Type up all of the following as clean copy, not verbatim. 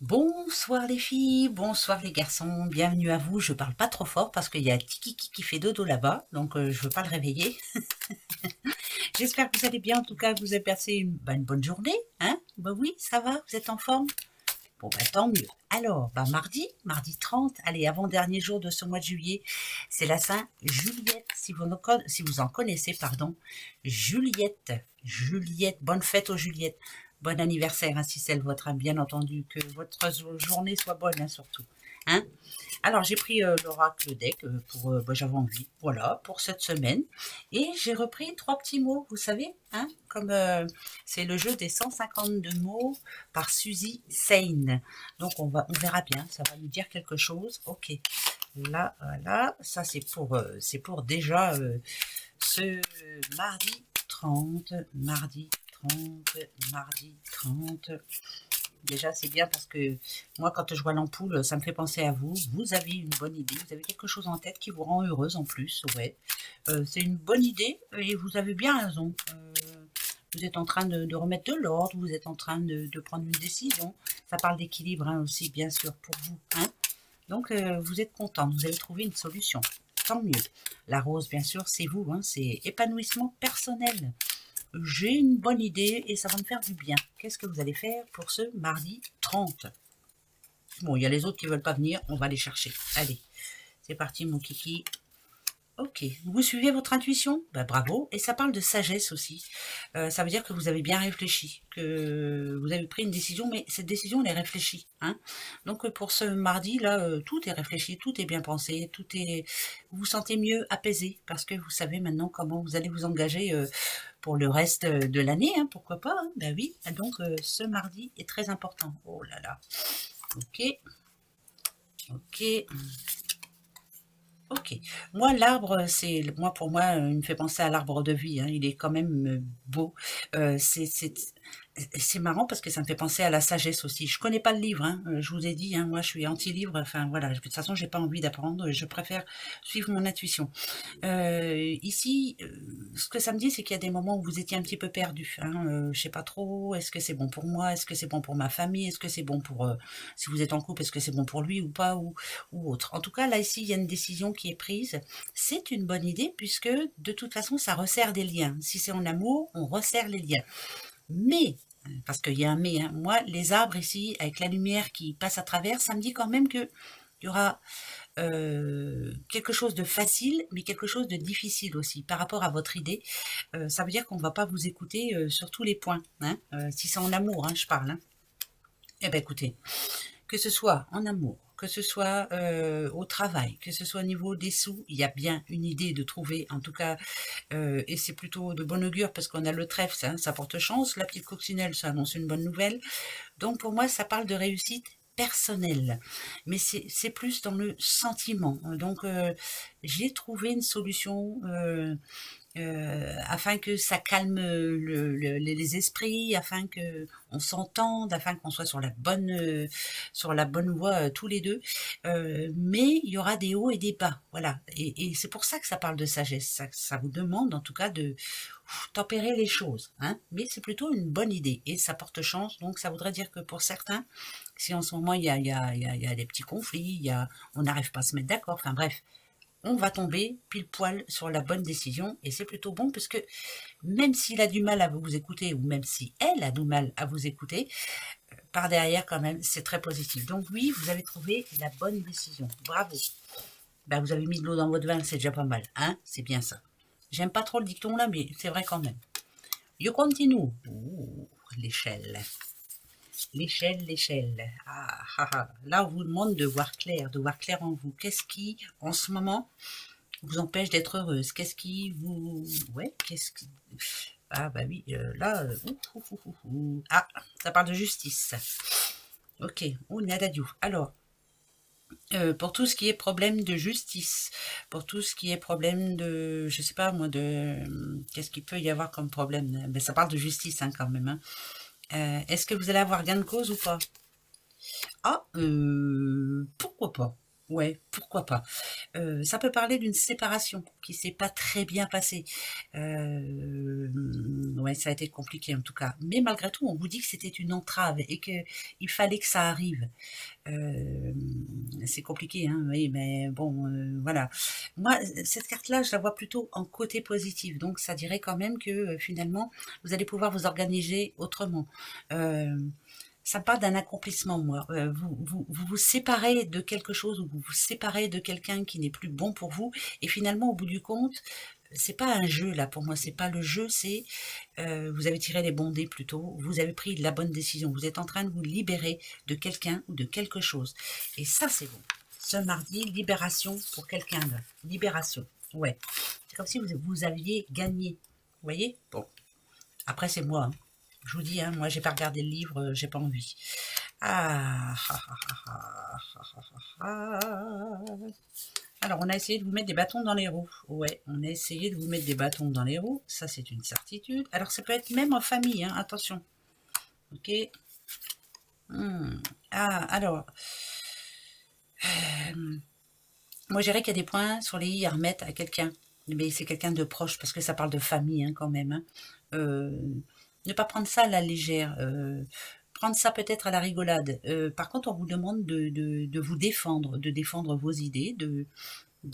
Bonsoir les filles, bonsoir les garçons, bienvenue à vous. Je parle pas trop fort parce qu'il y a Tiki qui fait dodo là-bas, donc je veux pas le réveiller. J'espère que vous allez bien, en tout cas que vous avez passé une bonne journée, hein. Bah oui, ça va, vous êtes en forme. Bon bah tant mieux. Alors, bah mardi 30, allez, avant-dernier jour de ce mois de juillet, c'est la Saint-Juliette, si vous en connaissez, pardon. Juliette, bonne fête aux Juliettes. Bon anniversaire, hein, si c'est le vôtre, hein, bien entendu, que votre journée soit bonne, hein, surtout. Hein. Alors, j'ai pris l'oracle deck pour, bah, j'avais envie, voilà, pour cette semaine. Et j'ai repris 3 petits mots, vous savez, hein, comme c'est le jeu des 152 mots par Suzy Sain. Donc, on verra bien, ça va nous dire quelque chose. Ok, là, voilà, ça c'est pour déjà ce mardi 30, mardi 30. Déjà, c'est bien parce que moi, quand je vois l'ampoule, ça me fait penser à vous. Vous avez une bonne idée, vous avez quelque chose en tête qui vous rend heureuse en plus, ouais. C'est une bonne idée et vous avez bien raison. Vous êtes en train de remettre de l'ordre, vous êtes en train de prendre une décision. Ça parle d'équilibre hein, aussi, bien sûr, pour vous. Hein. Donc, vous êtes content, vous avez trouvé une solution. Tant mieux. La rose, bien sûr, c'est vous, hein, c'est épanouissement personnel. J'ai une bonne idée et ça va me faire du bien. Qu'est-ce que vous allez faire pour ce mardi 30? Bon, il y a les autres qui ne veulent pas venir, on va les chercher. Allez, c'est parti mon kiki. Ok, vous suivez votre intuition? Bah, bravo. Et ça parle de sagesse aussi. Ça veut dire que vous avez bien réfléchi, que vous avez pris une décision, mais cette décision, elle est réfléchie. Hein. Donc pour ce mardi-là, tout est réfléchi, tout est bien pensé, vous vous sentez mieux apaisé, parce que vous savez maintenant comment vous allez vous engager pour le reste de l'année, hein, pourquoi pas, hein. Ben oui, donc ce mardi est très important. Oh là là. Ok, ok. Ok. Moi, l'arbre, pour moi, il me fait penser à l'arbre de vie. Hein. Il est quand même beau. Euh, c'est, c'est, c'est marrant parce que ça me fait penser à la sagesse aussi. Je connais pas le livre. Hein. Je vous ai dit, hein, moi, je suis anti-livre. Enfin, voilà. De toute façon, j'ai pas envie d'apprendre. Je préfère suivre mon intuition. Ici, ce que ça me dit, c'est qu'il y a des moments où vous étiez un petit peu perdu. Hein, je sais pas trop. Est-ce que c'est bon pour moi? Est-ce que c'est bon pour ma famille? Est-ce que c'est bon pour si vous êtes en couple? Est-ce que c'est bon pour lui ou pas ou autre? En tout cas, là ici, il y a une décision qui est prise. C'est une bonne idée puisque de toute façon, ça resserre des liens. Si c'est en amour, on resserre les liens. Mais parce qu'il y a un mais, hein, moi, les arbres ici, avec la lumière qui passe à travers, ça me dit quand même que il y aura quelque chose de facile, mais quelque chose de difficile aussi par rapport à votre idée. Ça veut dire qu'on ne va pas vous écouter sur tous les points. Hein, si c'est en amour, hein, je parle. Hein. Eh bien écoutez, que ce soit en amour, que ce soit au travail, que ce soit au niveau des sous, il y a bien une idée de trouver, en tout cas, et c'est plutôt de bon augure parce qu'on a le trèfle, ça porte chance, la petite coccinelle, ça annonce une bonne nouvelle. Donc pour moi, ça parle de réussite personnelle, mais c'est plus dans le sentiment. Donc j'ai trouvé une solution afin que ça calme les esprits, afin que on s'entende, afin qu'on soit sur la bonne voie tous les deux. Mais il y aura des hauts et des bas, voilà. Et c'est pour ça que ça parle de sagesse. Ça vous demande en tout cas de tempérer les choses, hein. Mais c'est plutôt une bonne idée et ça porte chance. Donc ça voudrait dire que pour certains, si en ce moment il y a des petits conflits, on n'arrive pas à se mettre d'accord. Enfin bref, on va tomber pile poil sur la bonne décision et c'est plutôt bon parce que même s'il a du mal à vous écouter ou même si elle a du mal à vous écouter, par derrière quand même c'est très positif. Donc oui, vous avez trouvé la bonne décision. Bravo. Ben, vous avez mis de l'eau dans votre vin, c'est déjà pas mal, hein. C'est bien ça. J'aime pas trop le dicton là, mais c'est vrai quand même. Je continue. Ouh, l'échelle. L'échelle. Ah, ah, ah. Là, on vous demande de voir clair en vous. Qu'est-ce qui, en ce moment, vous empêche d'être heureuse? Qu'est-ce qui vous... Ouais, qu'est-ce qui... Ah bah oui, là... Ah, ça parle de justice. Ok, oh, nadadiou. Alors, pour tout ce qui est problème de justice, pour tout ce qui est problème de... Je sais pas, moi, de... Qu'est-ce qu'il peut y avoir comme problème? Ben, ça parle de justice, hein, quand même. Hein. Est-ce que vous allez avoir gain de cause ou pas? Ah, pourquoi pas? Ouais, pourquoi pas. Ça peut parler d'une séparation qui s'est pas très bien passée. Ouais, ça a été compliqué en tout cas. Mais malgré tout, on vous dit que c'était une entrave et que il fallait que ça arrive. Heu, c'est compliqué, hein, oui, mais bon, voilà. Moi, cette carte-là, je la vois plutôt en côté positif, donc ça dirait quand même que, finalement, vous allez pouvoir vous organiser autrement. Hem, Ça me parle d'un accomplissement, moi. Vous séparez de quelque chose ou vous vous séparez de quelqu'un qui n'est plus bon pour vous et finalement, au bout du compte, c'est pas un jeu là pour moi, c'est pas le jeu, c'est vous avez tiré les bons dés plutôt, vous avez pris la bonne décision, vous êtes en train de vous libérer de quelqu'un ou de quelque chose. Et ça, c'est bon. Ce mardi, libération pour quelqu'un d'autre. Libération, ouais. C'est comme si vous aviez gagné. Vous voyez? Bon, après, c'est moi. Hein. Je vous dis, hein, moi, j'ai pas regardé le livre, j'ai pas envie. Ah, ah, ah, ah, ah, ah, ah. Alors, on a essayé de vous mettre des bâtons dans les roues. Ouais, on a essayé de vous mettre des bâtons dans les roues. Ça, c'est une certitude. Alors, ça peut être même en famille, hein, attention. Ok. Ah, alors, moi, je dirais qu'il y a des points sur les i à remettre à quelqu'un. Mais c'est quelqu'un de proche, parce que ça parle de famille, hein, quand même. Hein. Euh, ne pas prendre ça à la légère. Prendre ça peut-être à la rigolade. Par contre, on vous demande de vous défendre, de défendre vos idées, de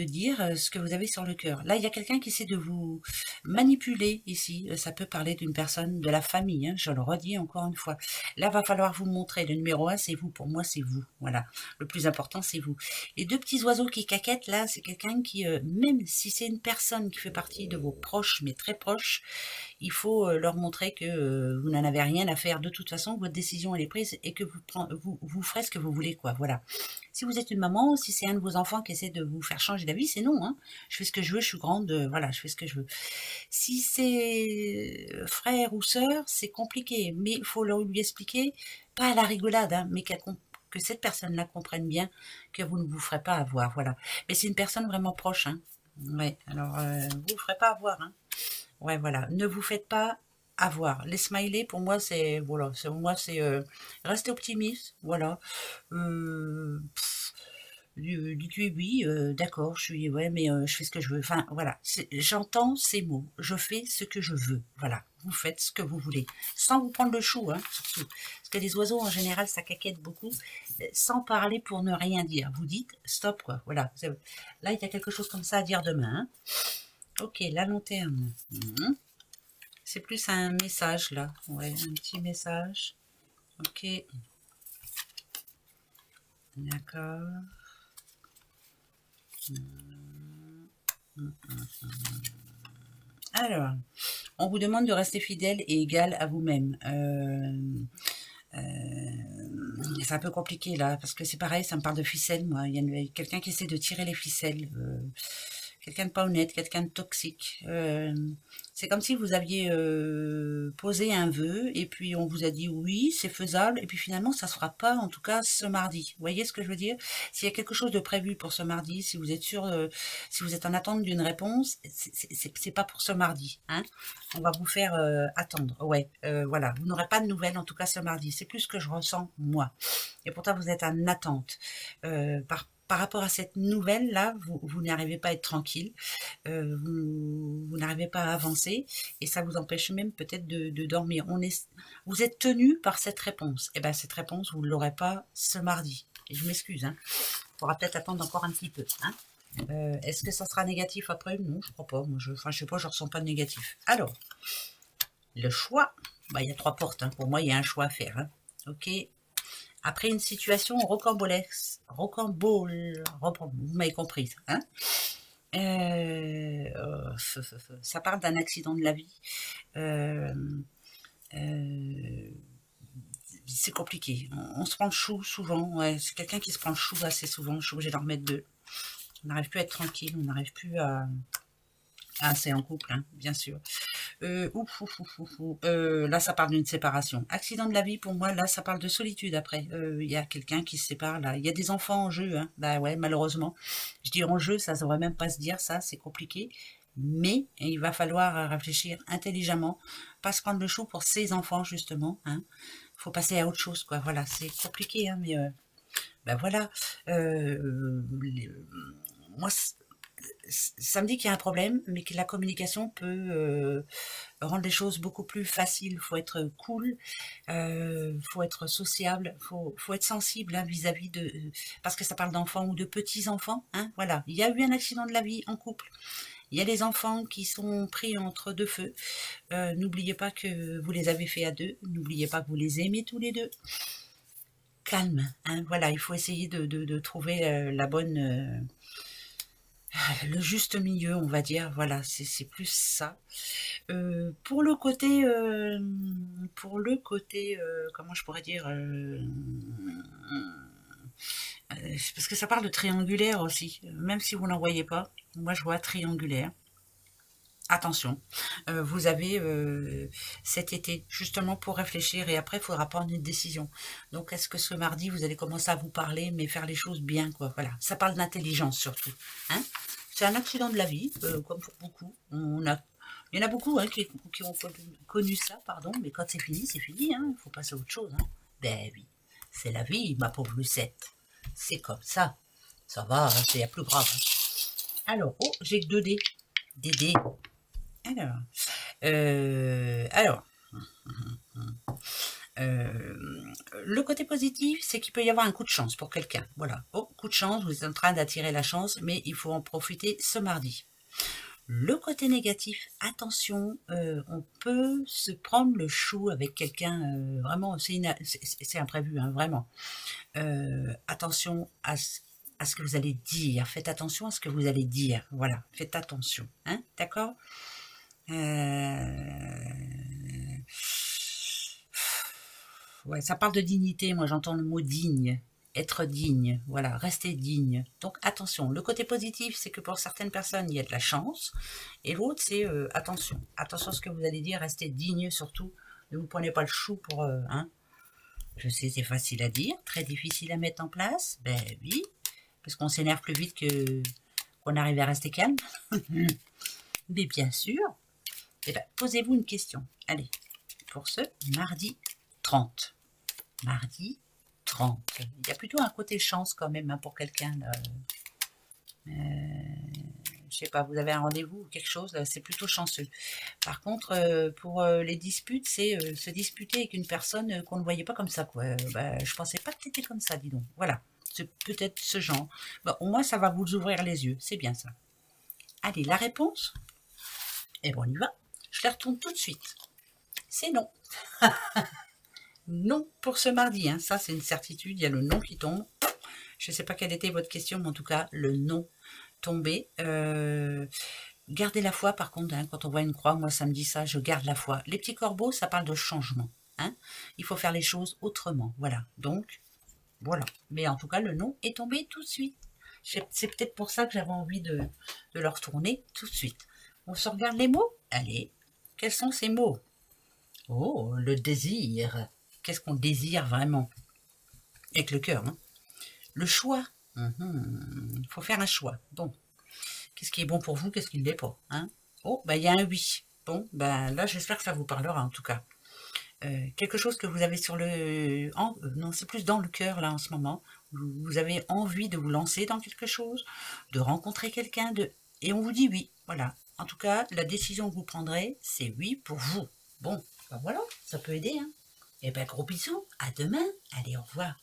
dire ce que vous avez sur le cœur. Là, il y a quelqu'un qui essaie de vous manipuler ici. Ça peut parler d'une personne de la famille, hein, je le redis encore une fois. Là, va falloir vous montrer. Le numéro 1, c'est vous. Pour moi, c'est vous. Voilà. Le plus important, c'est vous. Les deux petits oiseaux qui caquettent, là, c'est quelqu'un qui, même si c'est une personne qui fait partie de vos proches, mais très proches, il faut leur montrer que vous n'en avez rien à faire de toute façon, que votre décision elle est prise et que vous ferez ce que vous voulez, quoi. Voilà. Si vous êtes une maman, si c'est un de vos enfants qui essaie de vous faire changer d'avis, c'est non. Hein. Je fais ce que je veux, je suis grande, voilà, je fais ce que je veux. Si c'est frère ou sœur, c'est compliqué, mais il faut lui expliquer, pas à la rigolade, hein, mais que cette personne-là comprenne bien que vous ne vous ferez pas avoir, voilà. Mais c'est une personne vraiment proche, hein. Ouais, alors vous ne ferez pas avoir, hein. Ouais, voilà. Ne vous faites pas avoir. Les smileys, pour moi, c'est voilà, c'est rester optimiste, voilà. Pff, dites oui, oui, d'accord, je suis, ouais, mais je fais ce que je veux. Enfin, voilà. J'entends ces mots. Je fais ce que je veux. Voilà. Vous faites ce que vous voulez, sans vous prendre le chou, hein, surtout. Parce que les oiseaux, en général, ça caquette beaucoup, sans parler pour ne rien dire. Vous dites stop, quoi. Voilà. Là, il y a quelque chose comme ça à dire demain. Hein. Ok, la lanterne. C'est plus un message là. Ouais, un petit message. Ok. D'accord. Alors, on vous demande de rester fidèle et égal à vous-même. C'est un peu compliqué là, parce que c'est pareil, ça me parle de ficelles, moi. Il y a quelqu'un qui essaie de tirer les ficelles. Quelqu'un de pas honnête, quelqu'un de toxique. C'est comme si vous aviez posé un vœu et puis on vous a dit oui, c'est faisable et puis finalement ça se fera pas, en tout cas ce mardi. Vous voyez ce que je veux dire? S'il y a quelque chose de prévu pour ce mardi, si vous êtes sûr, si vous êtes en attente d'une réponse, c'est pas pour ce mardi. Hein, on va vous faire attendre. Ouais, voilà. Vous n'aurez pas de nouvelles en tout cas ce mardi. C'est plus ce que je ressens moi. Et pourtant vous êtes en attente. Par rapport à cette nouvelle-là, vous n'arrivez pas à être tranquille, vous n'arrivez pas à avancer, et ça vous empêche même peut-être de dormir. Vous êtes tenu par cette réponse. Et bien cette réponse, vous ne l'aurez pas ce mardi. Et je m'excuse, hein. Il faudra peut-être attendre encore un petit peu. Hein. Est-ce que ça sera négatif après? Non, je crois pas. Moi, je sais pas, je ressens pas de négatif. Alors, le choix, bah, il y a 3 portes. Hein. Pour moi, il y a un choix à faire. Hein. Ok. Après une situation rocambolesque, vous m'avez compris, hein, ça parle d'un accident de la vie. Euh, euh, c'est compliqué. On se prend le chou souvent. Ouais, c'est quelqu'un qui se prend le chou assez souvent. Je suis obligée d'en remettre 2. On n'arrive plus à être tranquille. On n'arrive plus à... Ah, c'est en couple, hein, bien sûr. Là, ça parle d'une séparation. Accident de la vie, pour moi, là, ça parle de solitude après. Il y a quelqu'un qui se sépare, là. Il y a des enfants en jeu, hein. Bah ouais, malheureusement. Je dis en jeu, ça ne devrait même pas se dire, ça, c'est compliqué. Mais il va falloir réfléchir intelligemment, pas se prendre le chou pour ses enfants, justement. Hein. Faut passer à autre chose, quoi. Voilà, c'est compliqué, hein, mais Ben voilà, moi, ça me dit qu'il y a un problème, mais que la communication peut rendre les choses beaucoup plus faciles. Il faut être cool, faut être sociable, faut être sensible hein, vis-à-vis de... Parce que ça parle d'enfants ou de petits-enfants. Hein, voilà, il y a eu un accident de la vie en couple. Il y a des enfants qui sont pris entre deux feux. N'oubliez pas que vous les avez fait à deux. N'oubliez pas que vous les aimez tous les deux. Calme, hein, voilà, il faut essayer de trouver la bonne... le juste milieu, on va dire, voilà, c'est plus ça. Pour le côté, comment je pourrais dire, parce que ça parle de triangulaire aussi, même si vous n'en voyez pas, moi je vois triangulaire. Attention, vous avez cet été justement pour réfléchir et après il faudra prendre une décision. Donc est-ce que ce mardi vous allez commencer à vous parler mais faire les choses bien quoi, voilà. Ça parle d'intelligence surtout. Hein, c'est un accident de la vie, comme pour beaucoup. Il y en a beaucoup hein, qui ont connu ça, pardon, mais quand c'est fini, hein, il faut passer à autre chose. Hein. Ben oui, c'est la vie, ma pauvre Lucette. C'est comme ça. Ça va, hein, c'est plus grave. Alors, oh, j'ai que 2 dés. Des dés. Alors, le côté positif, c'est qu'il peut y avoir un coup de chance pour quelqu'un. Voilà. Oh, coup de chance, vous êtes en train d'attirer la chance, mais il faut en profiter ce mardi. Le côté négatif, attention, on peut se prendre le chou avec quelqu'un, vraiment, c'est imprévu, hein, vraiment. Attention à ce que vous allez dire, faites attention à ce que vous allez dire, voilà, faites attention, hein, d'accord. Ouais, ça parle de dignité, moi j'entends le mot digne, être digne, voilà, rester digne. Donc attention, le côté positif, c'est que pour certaines personnes, il y a de la chance, et l'autre, c'est attention, attention à ce que vous allez dire, restez digne surtout, ne vous prenez pas le chou pour... hein. Je sais, c'est facile à dire, très difficile à mettre en place, ben oui, parce qu'on s'énerve plus vite qu'on arrive à rester calme. Mais bien sûr, eh ben, posez-vous une question. Allez, pour ce mardi 30. Mardi 30. Il y a plutôt un côté chance quand même hein, pour quelqu'un. Je sais pas, vous avez un rendez-vous ou quelque chose, c'est plutôt chanceux. Par contre, pour les disputes, c'est se disputer avec une personne qu'on ne voyait pas comme ça. Quoi. Bah, je pensais pas que tu étais comme ça, dis donc. Voilà, c'est peut-être ce genre. Bah, au moins, ça va vous ouvrir les yeux, c'est bien ça. Allez, la réponse. Et bon, on y va. Je la retourne tout de suite. C'est non. Non pour ce mardi, hein. Ça c'est une certitude, il y a le non qui tombe. Je ne sais pas quelle était votre question, mais en tout cas, le non tombé. Gardez la foi par contre, hein, quand on voit une croix, moi ça me dit ça, je garde la foi. Les petits corbeaux, ça parle de changement. Hein. Il faut faire les choses autrement, voilà. Donc, voilà. Mais en tout cas, le non est tombé tout de suite. C'est peut-être pour ça que j'avais envie de le retourner tout de suite. On se regarde les mots. Allez, quels sont ces mots? Oh, le désir. Qu'est-ce qu'on désire vraiment? Avec le cœur, hein. Le choix. Il faut faire un choix. Bon, qu'est-ce qui est bon pour vous, qu'est-ce qui ne l'est pas, hein? Oh, bah il y a un oui. Bon, ben là, j'espère que ça vous parlera en tout cas. Quelque chose que vous avez sur le... non, c'est plus dans le cœur là en ce moment. Vous avez envie de vous lancer dans quelque chose, de rencontrer quelqu'un, et on vous dit oui. Voilà. En tout cas, la décision que vous prendrez, c'est oui pour vous. Bon, ben voilà, ça peut aider, hein. Et ben gros bisous, à demain. Allez, au revoir.